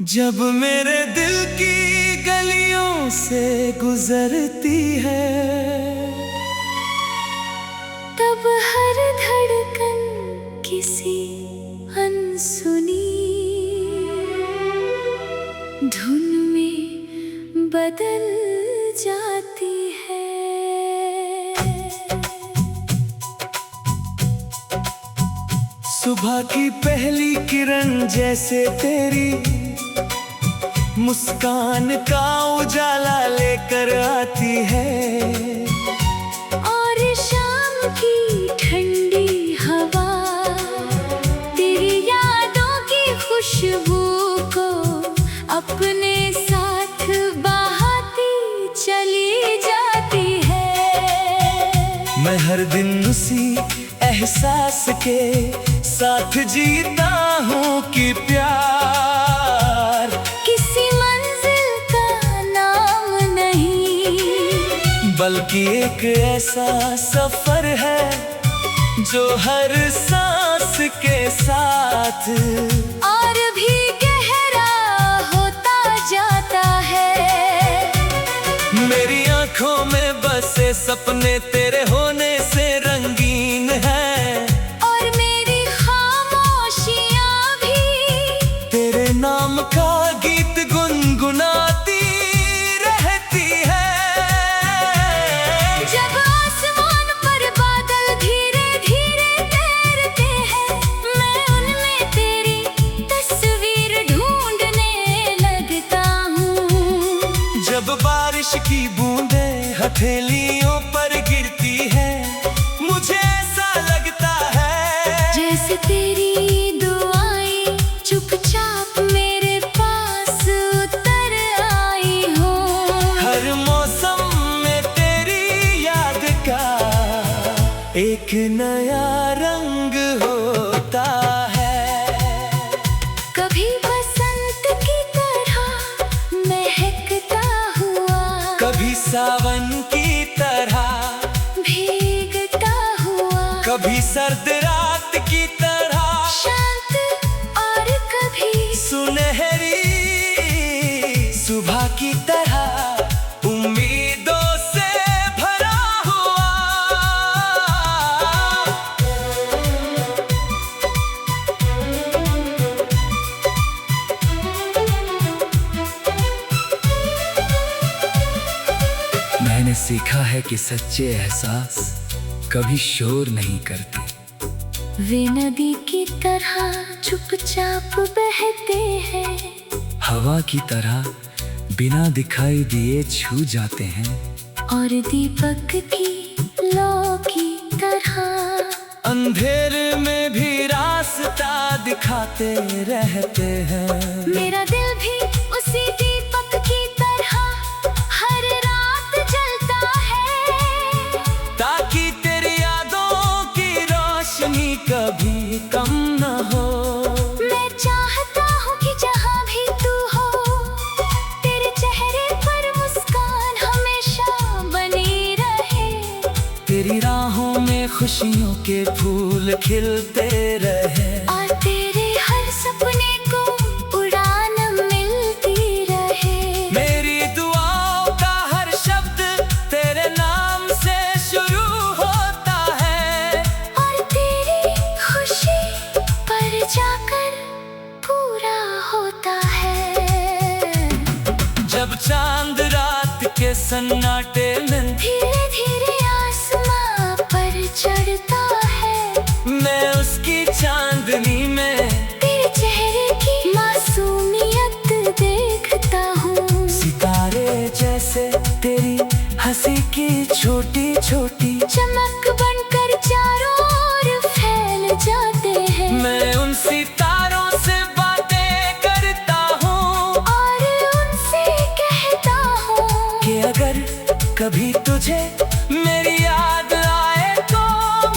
जब मेरे दिल की गलियों से गुजरती है, तब हर धड़कन किसी अनसुनी धुन में बदल जाती है। सुबह की पहली किरण जैसे तेरी मुस्कान का उजाला लेकर आती है, और शाम की ठंडी हवा तेरी यादों की खुशबू को अपने साथ बहाती चली जाती है। मैं हर दिन उसी एहसास के साथ जीता हूँ कि प्यार किसी मंजिल का नाम नहीं, बल्कि एक ऐसा सफर है जो हर सांस के साथ और भी गहरा होता जाता है। मेरी आंखों में बसे सपने तेरे होने से रंगीन है, और मेरी खामोशियां भी तेरे नाम का गीत गुनगुनाती रहती है। जब आसमान पर बादल धीरे धीरे तैरते हैं, मैं उनमें तेरी तस्वीर ढूंढने लगता हूँ। जब बारिश की बूंदें हथेलियों पर गिरती है, मुझे ऐसा लगता है जैसे तेरी दुआएं चुपचाप मेरे पास उतर आई हो। हर मौसम में तेरी याद का एक नया रंग होता है। कभी बसंत की तरह महकता हुआ, कभी सावन की तरह, भीगता हुआ, कभी सर्द रात की तरह, शांत और कभी सुनहरी सुबह की तरह, उम्मीदों से भरा हुआ। मैंने सीखा है कि सच्चे एहसास कभी शोर नहीं करते, वे नदी की तरह चुपचाप बहते हैं, हवा की तरह बिना दिखाई दिए छू जाते हैं, और दीपक की लौ की तरह अंधेरे में भी रास्ता दिखाते रहते हैं। मेरा दिल भी उसी दीपक की तरह हर रात जलता है, ताकि तेरी यादों की रोशनी कभी कम न हो। मैं चाहता हूँ कि जहाँ भी तू हो, तेरे चेहरे पर मुस्कान हमेशा बनी रहे, तेरी राहों में खुशियों के फूल खिलते रहे, और तेरे हर सपने को उड़ान मिलती रहे। मेरी दुआओं का हर शब्द तेरे नाम से शुरू होता है, और तेरी खुशी पर जाकर पूरा होता है। जब चांद रात के सन्नाटे में धीरे धीरे आसमां पर चढ़ता है, मैं उसकी चांदनी में तेरे चेहरे की मासूमियत देखता हूँ। सितारे जैसे तेरी हंसी की छोटी छोटी चमक बनकर चारों ओर फैल जाते हैं, मैं उन सितारों से बातें करता हूँ, और उनसे कहता हूँ कि अगर कभी तुझे मेरी याद आए तो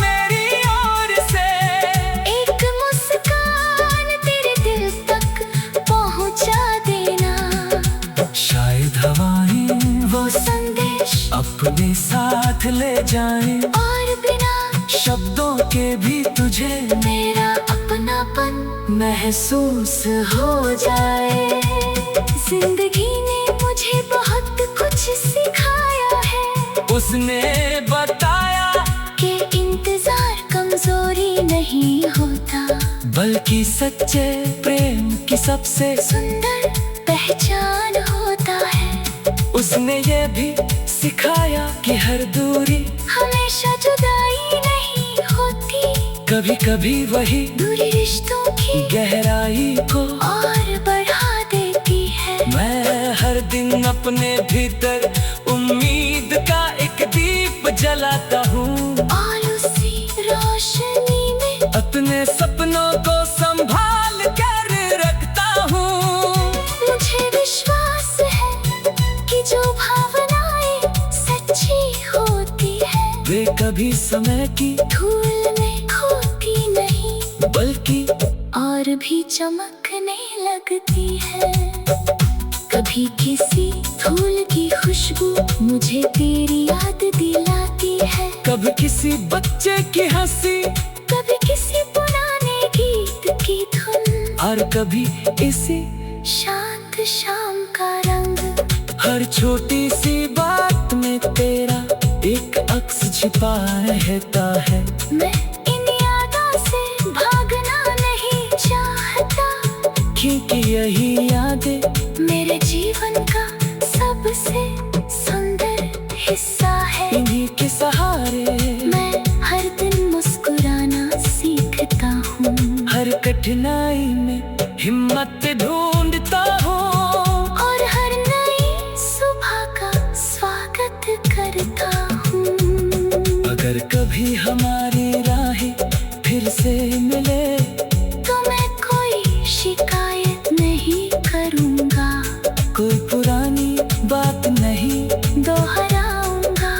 मेरी ओर से एक मुस्कान तेरे दिल तक पहुँचा देना। शायद हवाएं वो संदेश अपने साथ ले जाएं, और बिना शब्दों के भी तुझे मेरा अपनापन महसूस हो जाए। जिंदगी ने मुझे बहुत कुछ सिखाया है। उसने बताया कि इंतजार कमजोरी नहीं होता, बल्कि सच्चे प्रेम की सबसे सुंदर पहचान होता है। उसने ये भी सिखाया कि हर दूरी हमेशा जुदाई नहीं होती, कभी कभी वही दूरी रिश्तों की गहराई को और बढ़ा देती है। मैं हर दिन अपने भीतर उम्मीद का एक दीप जलाता हूँ, और उसी रोशनी में अपने सपनों को संभाल कर रखता हूँ। मुझे विश्वास है कि जो भावनाएं सच्ची होती है, वे कभी समय की धूल में खोती नहीं, बल्कि और भी चमकने लगती है। कभी किसी फूल की खुशबू मुझे तेरी याद दिलाती है, कभी किसी बच्चे की हंसी, कभी किसी पुराने गीत की धुन, और कभी इसी शांत शाम का रंग। हर छोटी सी बात में तेरा एक अक्स छिपा रहता है। मैं इन यादों से भागना नहीं चाहता, क्योंकि यही यादें मेरे जीवन का सबसे सुंदर हिस्सा है। इन्हीं के सहारे मैं हर दिन मुस्कुराना सीखता हूँ, हर कठिनाई में हिम्मत ढूंढता हूँ, और हर नई सुबह का स्वागत करता हूँ। अगर कभी हमारी राहें फिर से मिले तो मैं कोई शिकायत नहीं करूँगा, कोई पुरानी बात नहीं दोहराऊंगा।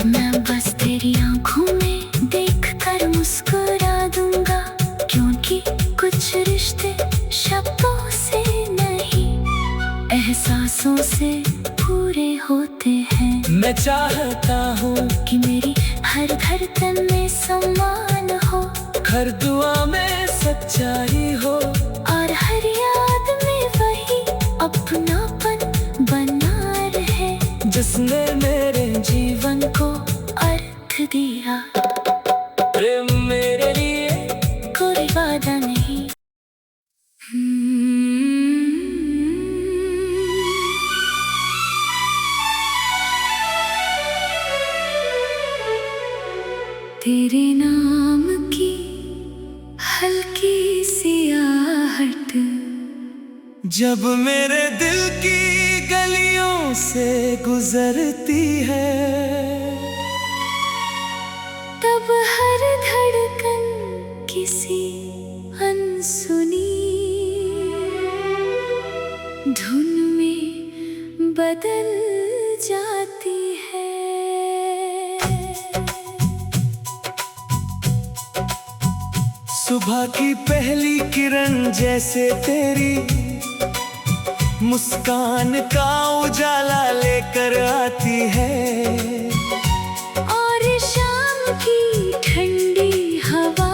मैं बस तेरी आंखों में देखकर मुस्कुरा दूंगा, क्योंकि कुछ रिश्ते शब्दों से नहीं, एहसासों से पूरे होते हैं। मैं चाहता हूँ कि मेरी हर धड़कन में सम्मान हो, हर दुआ में सच्चाई हो, और हर याद में वही अपनापन बना रहे, जिसने मेरे जीवन को अर्थ दिया। प्रेम मेरे लिए कोई वादा नहीं। तेरे नाम की हल्की सी आहट जब मेरे दिल की गलियों से गुजरती है, तब हर धड़कन किसी अनसुनी धुन में बदल जाती है। सुबह की पहली किरण जैसे तेरी मुस्कान का उजाला लेकर आती है, और शाम की ठंडी हवा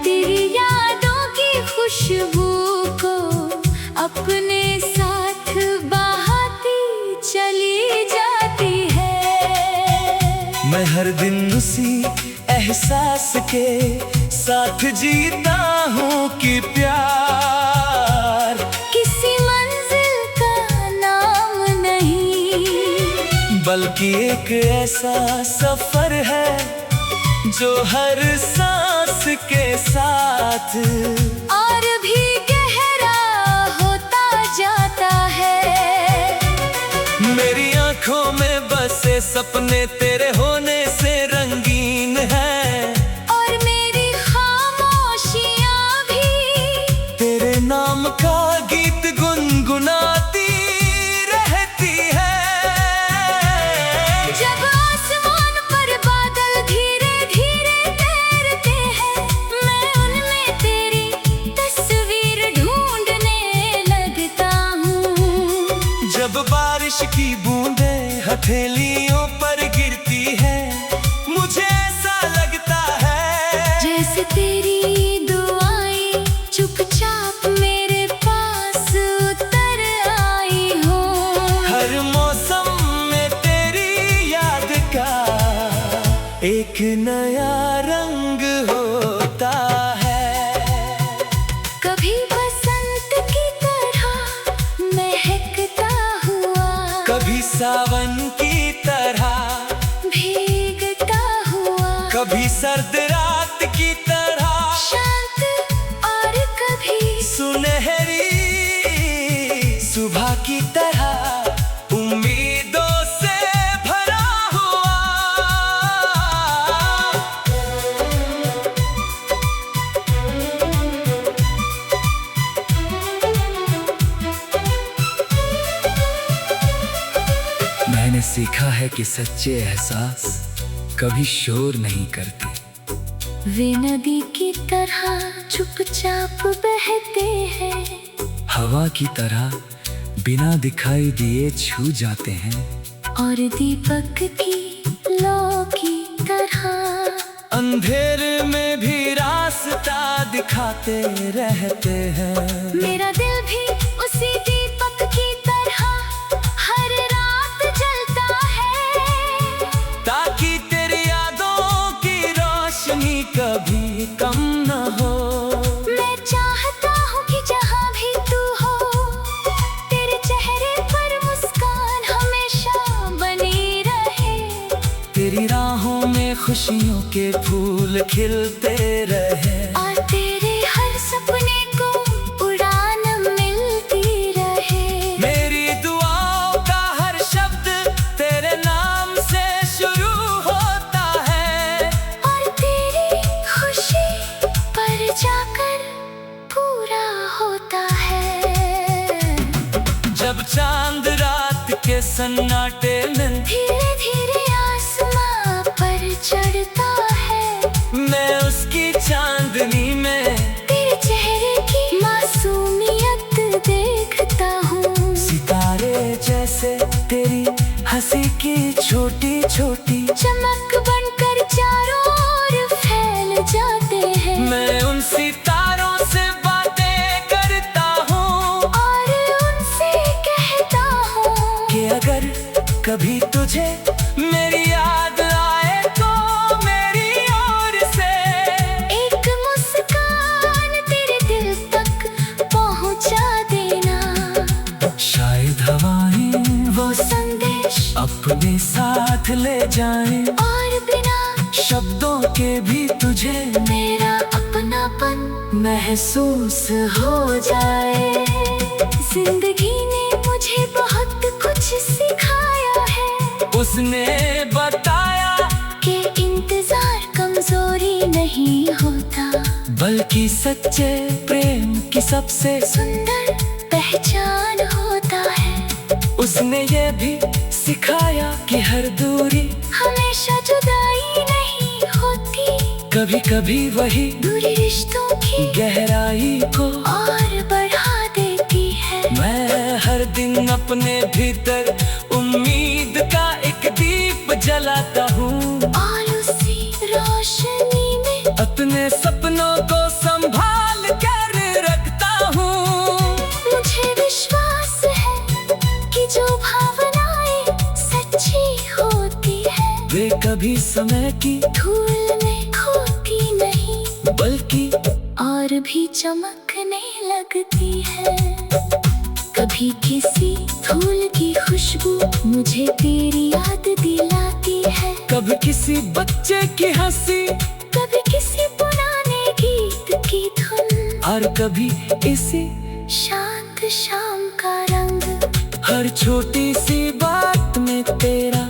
तेरी यादों की खुशबू को अपने साथ बहाती चली जाती है। मैं हर दिन उसी एहसास के साथ जीता हूँ कि प्यार किसी मंजिल का नाम नहीं, बल्कि एक ऐसा सफर है जो हर सांस के साथ और भी गहरा होता जाता है। मेरी आंखों में बसे सपने तेरे होने से रंगीन है, और मेरी खामोशियाँ भी तेरे नाम का गीत गुनगुनाती रहती है। जब आसमान पर बादल धीरे धीरे तैरते हैं, मैं उनमें तेरी तस्वीर ढूंढने लगता हूँ। जब बारिश की बूंदें हथेलियों पर गिरती है, मुझे ऐसा लगता है जैसे तेरी दुआएं एक नया रंग होता है। कभी बसंत की तरह महकता हुआ, कभी सावन की तरह भीगता हुआ, कभी सर्द रात की तरह शांत, और कभी सुनहरी सुबह की तरह उम्मीदों से भरा हुआ। मैंने सीखा है कि सच्चे एहसास कभी शोर नहीं करते। वे नदी की तरह चुपचाप बहते हैं, हवा की तरह बिना दिखाई दिए छू जाते हैं। और दीपक की लौ की तरह अंधेरे में भी रास्ता दिखाते रहते हैं। मेरा दिल भी उसी दीपक की तरह हर रात जलता है, ताकि तेरी यादों की रोशनी कभी कम न हो। मैं चाहता हूँ कि जहाँ भी तू हो, तेरे चेहरे पर मुस्कान हमेशा बनी रहे। तेरी राहों में खुशियों के फूल खिलते रहे, और तेरे हर सपने को उड़ान मिलती रहे। मेरी दुआओं का हर शब्द तेरे नाम से शुरू होता है, और तेरी खुशी पर जाकर पूरा होता है। जब चांद रात के सन्नाटे में धीरे धीरे आसमां पर चढ़ता है, मैं उसकी चांदनी में तेरे चेहरे की मासूमियत देखता हूँ। सितारे जैसे तेरी हंसी की छोटी छोटी चमक बनकर चारों ओर फैल जाते हैं। मैं उन सितारों से बातें करता हूँ, और उनसे कहता हूँ कि अगर कभी तुझे मेरी याद आए तो मेरी ओर से एक मुस्कान तेरे दिल तक पहुँचा देना। शायद हवाएं वो संदेश अपने साथ ले जाएं, और बिना शब्दों के भी तुझे मेरा अपनापन महसूस हो जाए। जिंदगी ने मुझे बहुत कुछ सिखाया है, उसने बताया कि इंतजार कमजोरी नहीं होता, बल्कि सच्चे प्रेम की सबसे सुंदर पहचान होता है। उसने ये भी सिखाया कि हर दूरी हमेशा जुदाई नहीं होती, कभी कभी वही दूरी रिश्तों की गहराई को और बढ़ा देती है। मैं हर दिन अपने भीतर उम्मीद का एक दीप जलाता हूँ, और उसी रोशनी में अपने सपनों को संभाल कर रखता हूँ। मुझे विश्वास है कि जो भावनाएं सच्ची होती है, वे कभी समय की धूल में खोती नहीं, बल्कि और भी चमकने लगती है। कभी किसी फूल की खुशबू मुझे तेरी याद दिलाती है, कभी किसी बच्चे की हंसी, कभी किसी पुराने गीत की धुन, और कभी इसी शांत शाम का रंग। हर छोटी सी बात में तेरा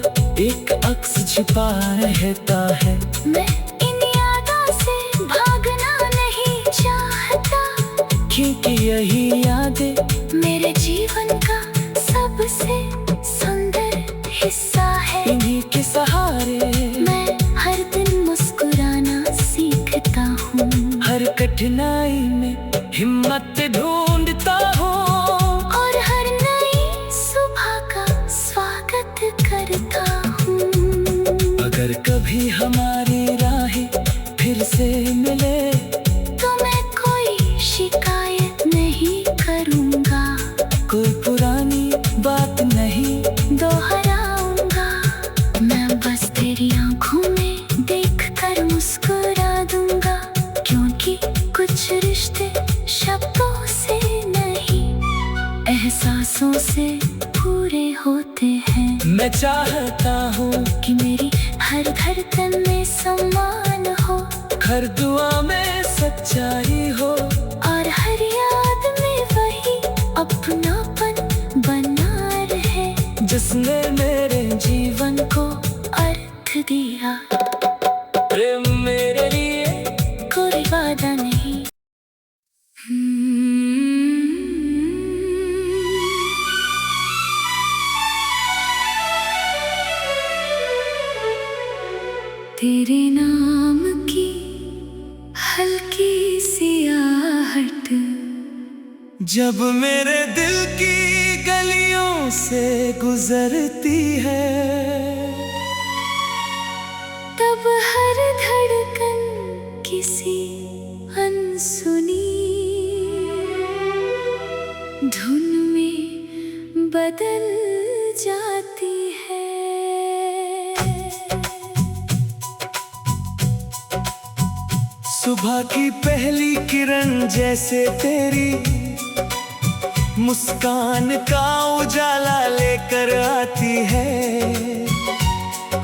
एक अक्स छिपा रहता है। मैं इन यादों से भागना नहीं चाहता, क्योंकि यही यादें मेरे जीवन का सबसे सुंदर हिस्सा है। इन्हीं के सहारे मैं हर दिन मुस्कुराना सीखता हूँ, हर कठिनाई में हिम्मत ढूंढता हूँ, और हर नई सुबह का स्वागत करता हूँ। अगर कभी हमारी राहें फिर से मिले तो मैं कोई शिकायत नहीं करूँगा, कोई पुरानी बात नहीं दोहराऊंगा। मैं बस तेरी आंखों में देख एहसासों से पूरे होते हैं। मैं चाहता हूँ कि मेरी हर धड़कन में सम्मान हो, हर दुआ में सच्चाई हो, और हर याद में वही अपनापन बना रहे जिसने मेरे जीवन को अर्थ दिया। प्रेम मेरे लिए कोई वादा नहीं। तेरे नाम की हल्की सी आहट जब मेरे दिल की गलियों से गुजरती है, तब हर धड़कन किसी अनसुनी धुन में बदल जाती है। सुबह की पहली किरण जैसे तेरी मुस्कान का उजाला लेकर आती है,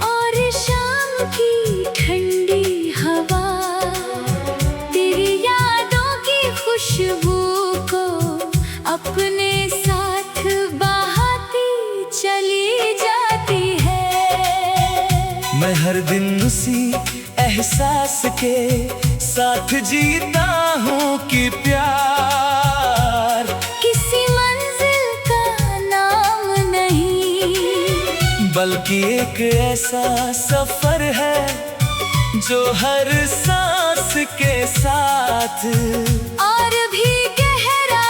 और शाम की ठंडी हवा तेरी यादों की खुशबू को अपने साथ बहाती चली जाती है। मैं हर दिन उसी एहसास के साथ जीता हूँ कि प्यार किसी मंजिल का नाम नहीं, बल्कि एक ऐसा सफर है जो हर सांस के साथ और भी गहरा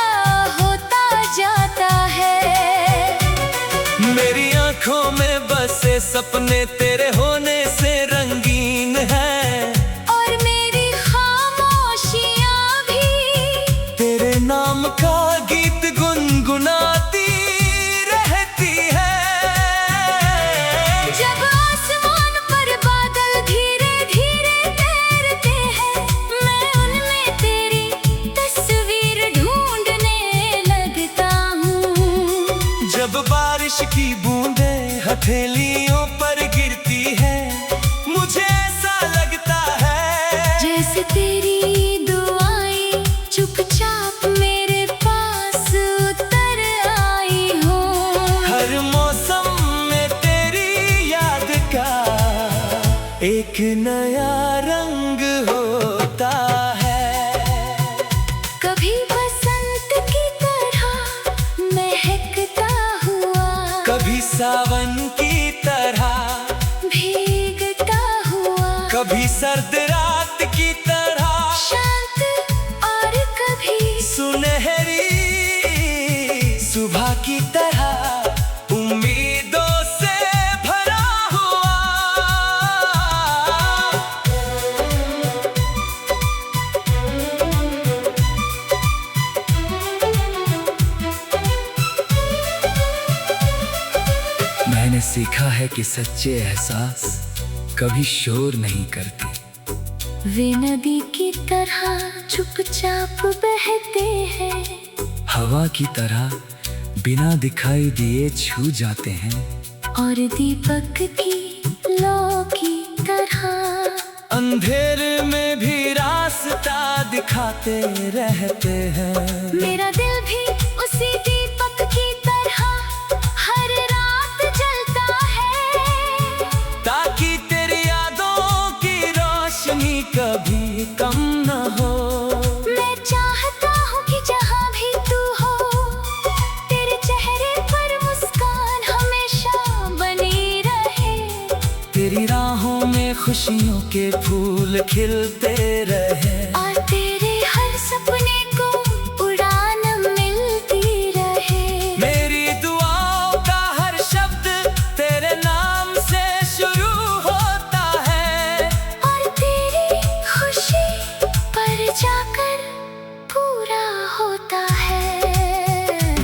होता जाता है। मेरी आंखों में बसे सपने तेरे होने से रंगीन है, और मेरी खामोशियां भी तेरे नाम का गीत गुनगुनाती रहती है। जब आसमान पर बादल धीरे धीरे तैरते हैं, मैं उनमें तेरी तस्वीर ढूंढने लगता हूँ। जब बारिश की बूंदें हथेलियों पर गिरती है, मुझे ऐसा लगता है जैसे तेरी दुआएं चुपचाप मेरे पास उतर आई हो। हर मौसम में तेरी याद का एक नया रंग होता है। कभी बसंत की तरह महकता हुआ, कभी सावन की तरह, भीगता हुआ, कभी सर्द रात की तरह, शांत, और कभी सुनहरी सुबह की तरह, उम्मीदों से भरा हुआ। मैंने सीखा है कि सच्चे एहसास कभी शोर नहीं करते, वे नदी की तरह चुपचाप बहते हैं, हवा की तरह बिना दिखाई दिए छू जाते हैं, और दीपक की लौ की तरह अंधेरे में भी रास्ता दिखाते रहते हैं। मेरा दिल भी उसी दीपक की तरह हर रात जलता है, ताकि तेरी यादों की रोशनी कभी कम न हो। मैं चाहता हूँ कि जहाँ भी तू हो, तेरे चेहरे पर मुस्कान हमेशा बनी रहे, तेरी राहों में खुशियों के फूल खिलते रहे, और तेरे हर सपने को उड़ान मिलती रहे। मेरी दुआओं का हर शब्द तेरे नाम से शुरू होता है, और तेरी खुशी पर जाकर पूरा होता है।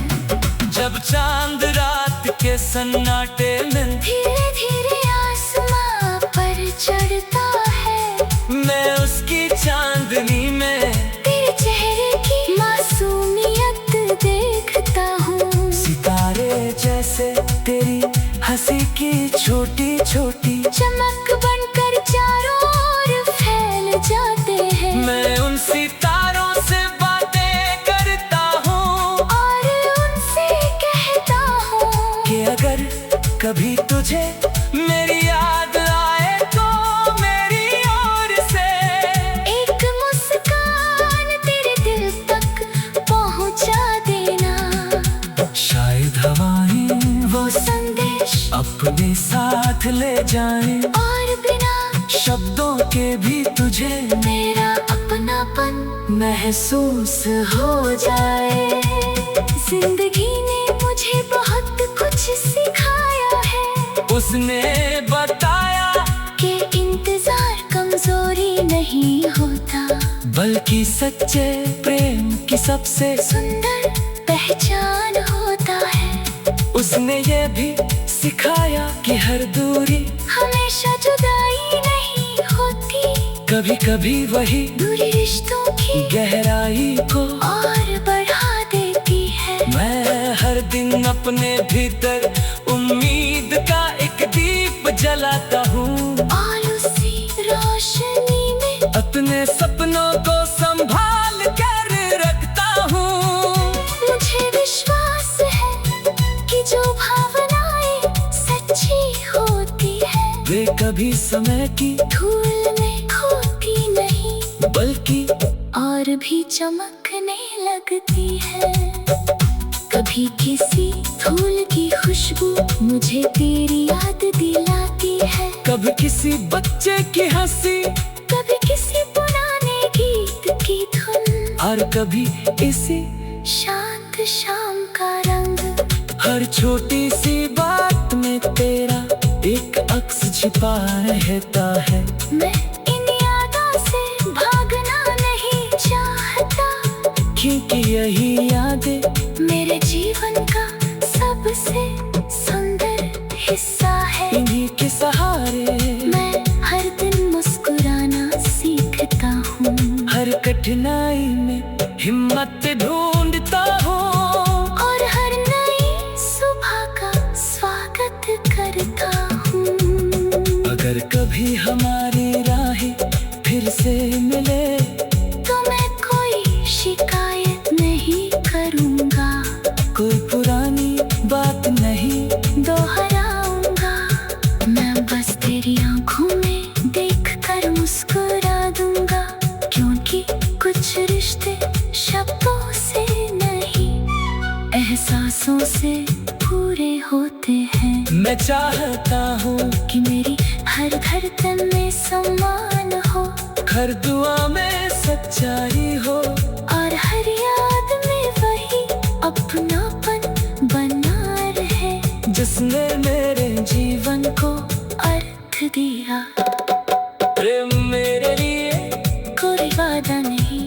जब चांद रात के सन्नाटे में धीरे धीरे आसमां पर चढ़ता है, मैं उसकी चांदनी में तेरे चेहरे की मासूमियत देखता हूँ। छोटी चमक बनकर चारों ओर फैल जाते हैं। मैं उन सितारों से बातें करता हूँ और उनसे कहता हूँ कि अगर कभी तुझे मेरी याद आए तो मेरी ओर से एक मुस्कान तेरे दिल तक पहुँचा देना। शायद हवाएं वो संदेश अपने साथ ले जाएं और बिना शब्दों के भी तुझे मेरा अपनापन महसूस हो जाए। जिंदगी ने मुझे बहुत कुछ सिखाया है। उसने बताया कि इंतजार कमजोरी नहीं होता, बल्कि सच्चे प्रेम की सबसे सुंदर पहचान होता है। उसने ये भी सिखाया कि हर दूरी हमेशा जुदाई नहीं होती, कभी कभी वही दूरी रिश्तों की गहराई को और बढ़ा देती है। मैं हर दिन अपने भीतर उम्मीद का एक दीप जलाता हूँ और उसी रोशनी में अपने सपनों को संभाल कर रखता हूँ। मुझे विश्वास है कि जो भावनाएं सच्ची होती है वे कभी समय की धूल में खोती नहीं, बल्कि और भी चमकने लगती है। कभी किसी फूल की खुशबू मुझे तेरी याद दिलाती है। कभी किसी बच्चे की हंसी कभी किसी पुराने गीत की धुन और कभी इसी शांत शाम का रंग। हर छोटी सी बात में तेरा एक अक्स छिपा रहता है। मैं इन यादों से भागना नहीं चाहता, क्योंकि यही यादें मेरे जीवन का सबसे सुंदर हिस्सा है। इन्हीं के सहारे मैं हर दिन मुस्कुराना सीखता हूँ, हर कठिनाई में हिम्मत ढूंढता हूँ और हर नई सुबह का स्वागत करता हूँ। अगर कभी हमारी राहें फिर से मिले तो मैं कोई शिकायत नहीं करूँगा, कोई पुरानी बात नहीं दोहराऊंगा। मैं बस तेरी आंखों में देख कर मुस्कुरा दूंगा, क्योंकि कुछ रिश्ते शब्दों से नहीं एहसासों से पूरे होते हैं। मैं चाहता हूँ कि मेरी हर धड़कन में सम्मान हो, हर दुआ में सच्चाई हो और हर याद में वही अपनापन बना रहे जिसने मेरे जीवन को अर्थ दिया। प्रेम मेरे लिए कोई वादा नहीं।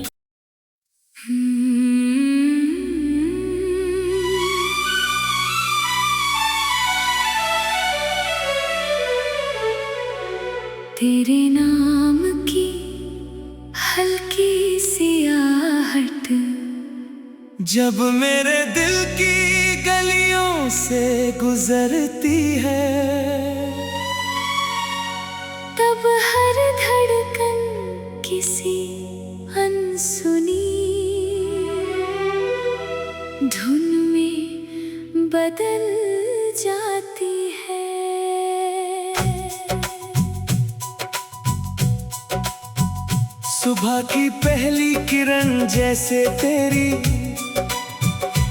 तेरे नाम की हल्की सी आहट जब मेरे दिल की गलियों से गुजरती है, तब हर धड़कन किसी अनसुनी धुन में बदल जाती है। सुबह की पहली किरण जैसे तेरी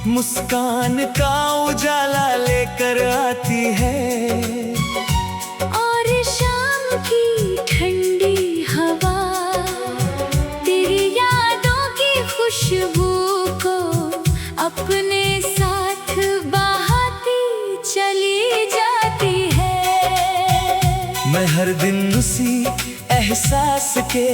मुस्कान का उजाला लेकर आती है, और शाम की ठंडी हवा तेरी यादों की खुशबू को अपने साथ बहाती चली जाती है। मैं हर दिन उसी एहसास के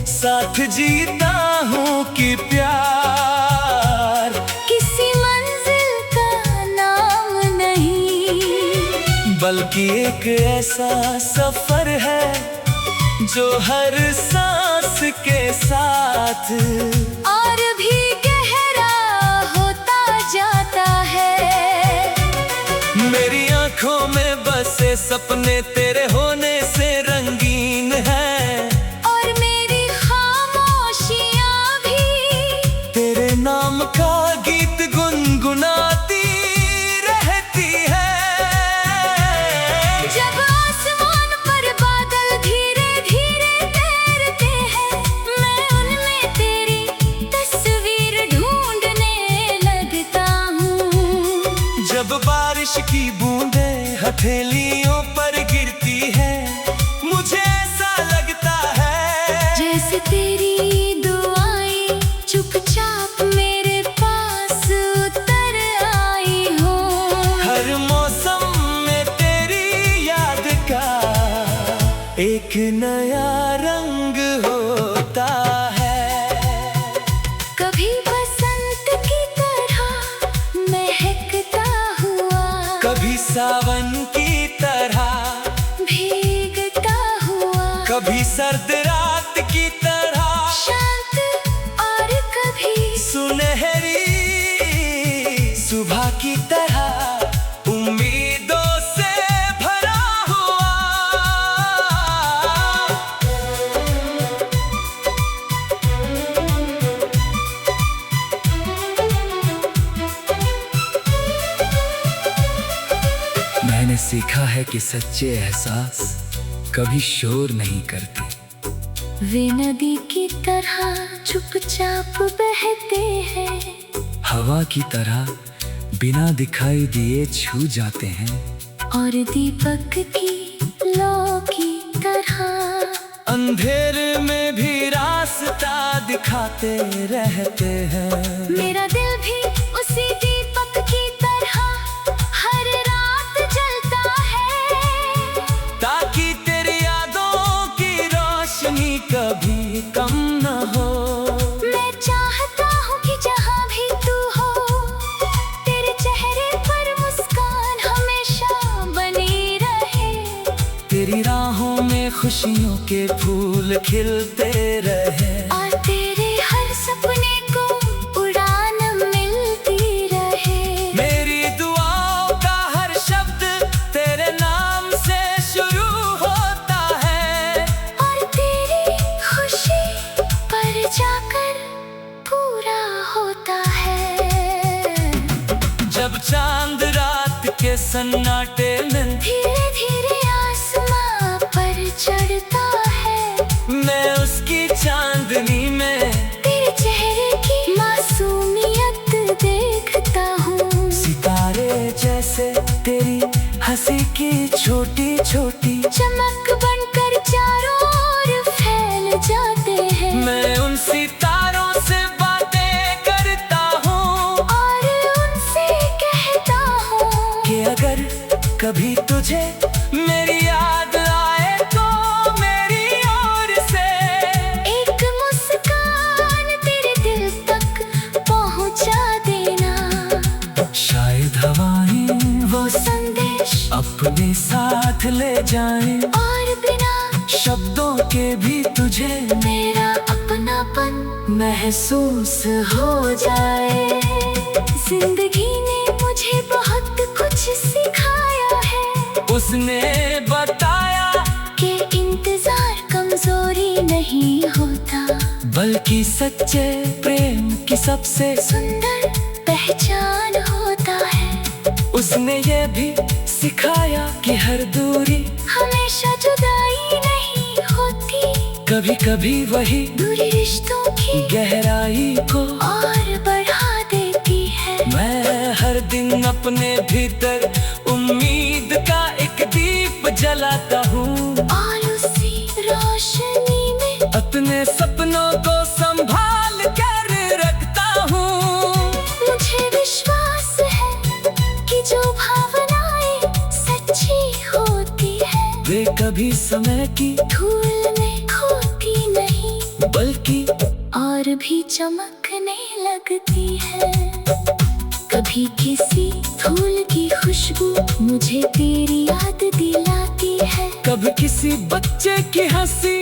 साथ जीता हूँ कि प्यार किसी मंजिल का नाम नहीं, बल्कि एक ऐसा सफर है जो हर सांस के साथ और भी गहरा होता जाता है। मेरी आंखों में बसे सारे सपने तेरे होने से रंगीन हैं, और मेरी खामोशियां भी तेरे नाम का गीत गुनगुनाती रहती है। जब आसमान पर बादल धीरे धीरे तैरते हैं, मैं उनमें तेरी तस्वीर ढूंढने लगता हूँ। जब बारिश की बूंदें हथेलियों पर गिरती है, मुझे ऐसा लगता है जैसे तेरी दुआएं चुपचाप मेरे पास उतर आई हो। हर मौसम में तेरी याद का एक नया रंग होता है। कभी बसंत की तरह महकता हुआ, कभी सावन की तरह, भीगता हुआ, कभी सर्द रात की तरह, शांत और कभी सुनहरी सुबह की तरह, उम्मीदों से भरा हुआ। मैंने सीखा है कि सच्चे एहसास कभी शोर नहीं करते। वे नदी की तरह चुपचाप बहते हैं, हवा की तरह बिना दिखाई दिए छू जाते हैं। और दीपक की लौ की तरह अंधेरे में भी रास्ता दिखाते रहते हैं। मेरा दिल भी उसी दीपक की तरह हर रात जलता है, ताकि तेरी यादों की रोशनी कभी कम न हो। मैं चाहता हूँ कि जहाँ भी तू हो, तेरे चेहरे पर मुस्कान हमेशा बनी रहे। तेरी राहों में खुशियों के फूल खिलते रहे, और तेरे हर सपने को उड़ान मिलती रहे। मेरी दुआओं का हर शब्द तेरे नाम से शुरू होता है, और तेरी खुशी पर जाकर पूरा होता है। जब चांद रात के सन्नाटे में धीरे धीरे आसमां पर चढ़ता है, मैं उसकी चांदनी में तेरे चेहरे की मासूमियत देखता हूँ। सितारे जैसे तेरी हंसी की छोटी छोटी चमक बनकर चारों ओर फैल जाते हैं, मैं उन सितारों से बातें करता हूँ, और उनसे कहता हूँ कि अगर कभी तुझे मेरी याद आए तो मेरी ओर से एक मुस्कान तेरे दिल तक पहुँचा देना। शायद हवाएं वो संदेश अपने साथ ले जाएं, और बिना शब्दों के भी तुझे मेरा अपनापन महसूस हो जाए। जिंदगी ने मुझे बहुत कुछ सिखाया है, उसने बताया कि इंतजार कमजोरी नहीं होता, बल्कि सच्चे प्रेम की सबसे सुंदर पहचान होता है। उसने ये भी सिखाया कि हर दूरी हमेशा जुदाई नहीं होती, कभी कभी वही दूरी रिश्तों की गहराई को और बढ़ा देती है। मैं हर दिन अपने भीतर उम्मीद का एक दीप जलाता हूँ, और उसी रोशनी में अपने सपनों को संभाल कर रखता हूँ। मुझे विश्वास है कि जो भावनाएं सच्ची होती है, वे कभी समय की धूल में खोती नहीं, बल्कि और भी चमकने लगती है। कभी किसी फूल की खुशबू मुझे तेरी याद दिलाती है, कभी किसी बच्चे की हंसी,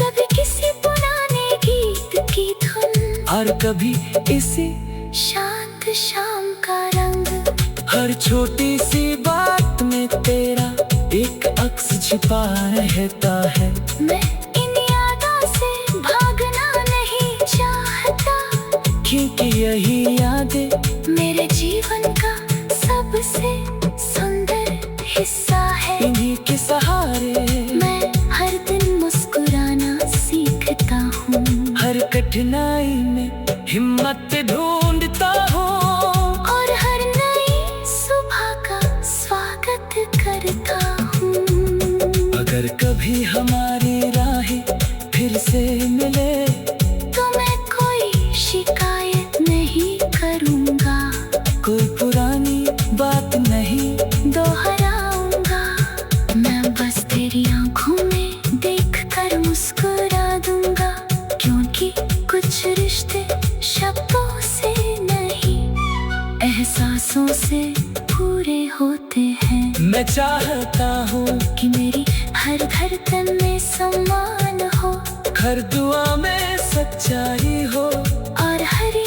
कभी किसी पुराने गीत की धुन, और कभी इसी शांत शाम का रंग। हर छोटी सी बात में तेरा एक छिपा रहता है। मैं इन यादों से भागना नहीं चाहता, क्योंकि यही यादें मेरे जीवन का सबसे सुंदर हिस्सा है। इन्हीं के सहारे मैं हर दिन मुस्कुराना सीखता हूँ, हर कठिनाई में हिम्मत ढूंढता हूँ, और हर नई सुबह का स्वागत करता हूँ। अगर कभी हमारी राहें फिर से मिले तो मैं कोई शिकायत नहीं करूँगा, कोई पुरानी बात नहीं दोहराऊंगा। मैं बस तेरी आंखों में देखकर मुस्कुरा दूंगा, क्योंकि कुछ रिश्ते शब्दों से नहीं एहसासों से पूरे होते हैं। मैं चाहता हूँ कि मेरी हर धड़कन में सम्मान हो, हर दुआ में सच्चाई हो, और हर